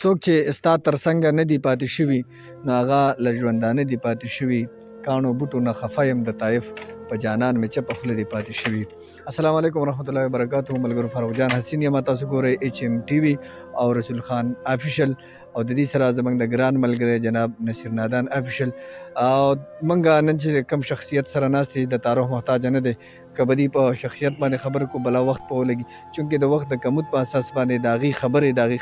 څوک چې ستا تر څنګه نه دي پاتې شوي نو هغه له ژوندانه دي پاتې شوي کاڼو بوټو نه خفه یم د طایف په جانان مې چپه خوله دي پاتې شوي. السلام علیکم ورحمت الله وبرکاتو. ملګرو فاروق جان حسین یم، تاسو ګورئ ایچ ایم ټي وي او رسول خان افیشل، او د دې سره زموږ د ګران ملګری جناب نصیر نادان افیشل. او موږ نن چې کوم شخصیت سره ناست دي د تعارف محتاج نه دی، که به دې په شخصیت باندې خبرې کو بلا وخت په ولګي، چونکې د وخت د کمود په اساس باندې د هغې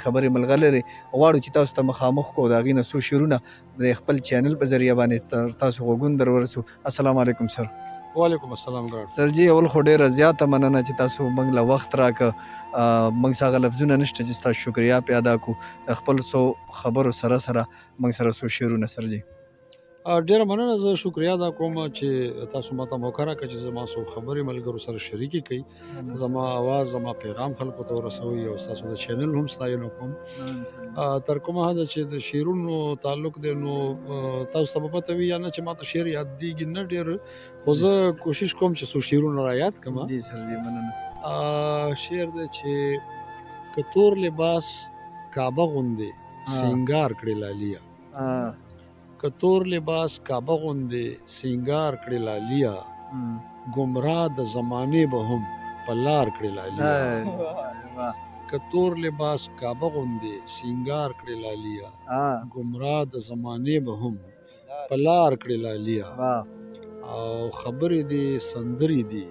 خبرې ملغلرې غواړو چې تاسو ته مخامخ کو، د هغې نه څو شعرونه د خپل چینل په ذریعه باندې تاسو غوږون در ورسو. السلام علیکم سر. وعلیکم السلام ګران سر جی، اول خو ډېره زیاته مننه چې تاسو موږ له وخت راکړه. موږ څه هغه لفظونه نشته چې ستاسو شکریا پې ادا کړو. د خپلو څو خبرو سره موږ سره څو شعرونه سر جی. ډیره مننه. زه شکریا ادا کوم چې تاسو ماته موقع راکړه چې زما څو خبرې ملګرو سره شریکې کړئ، زما اواز زما پیغام خلکو ته ورسوئ او ستاسو د چینل هم ستاینه کوم. تر کومه حده چې د شعرونو تعلق دی نو تاسو ته به پته وي یا نه چې ماته شعر یادېږي نه ډېر، خو زه کوشش کوم چې څو شعرونه را یاد کړم. جی سر جی، مننه. شعر دی چې که تور لباس کعبه غوندې سینګار کړې لالیا، که تور لباس کعبه غوندې سینګار کړې لالیا، ګمراه د زمانې به هم په لار کړې لالیا. که تور لباس کعبه غوندې سینګار کړې لالیا، ګمراه د زمانې به هم په لار کړې لالیا. او خبرې دې سندرې دي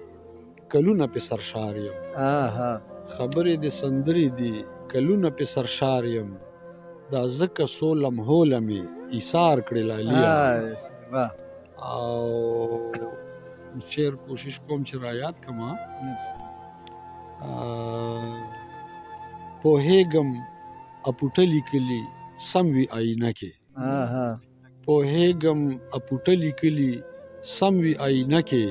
کلونه پې سرشار یم، خبرې دې سندرې دي کلونه پې سرشار یم، دا ځکه څو لمحو لمې ایثار کړې لالیا. او شعر کوشش کوم چې را یاد کړم. پوهېږم اپوټه لیکلي سم وي آینه کې، پوهېږم اپوټه لیکلي سم وي آینه کې،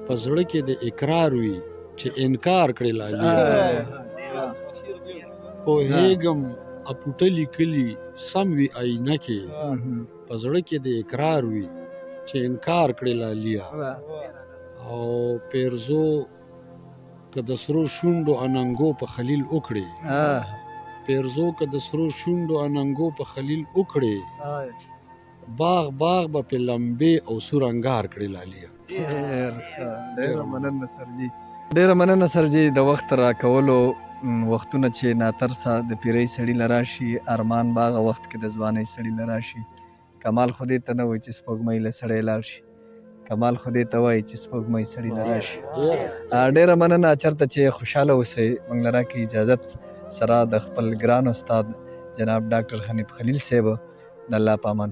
په زړه کې د اقرار وي چې انکار کړې لالیا. پوهېږم اپوټه لیکلي سم وي آینه کې، په زړه کې د اقرار وي چې انکار کړې لالیا. او پیرزو که د سرو شونډو اننګو په خلیل وکړې، پیرزو که د سرو شونډو اننګو په خلیل وکړې، باغ به په لمبې او سور انګار کړې لالیا. ډېره مننه سر جی، ډېره مننه سر جی د وخت راکولو. وختونه چې ناترسه د پیرۍ سړي له راشي، ارمان به هغه وخت کې د ځوانۍ سړي له راشي. کمال خو دې ته نه وایي چې سپوږمۍ له سړی لاړ شي، کمال خو دې ته وایي چې سپوږمۍ سړي له راشي. ډېره مننه. چېرته چې خوشحاله اوسئ، موږ له راکړئ اجازت سره د خپل ګران استاد جناب ډاکټر حنیف خلیل صاحب، د الله په امان.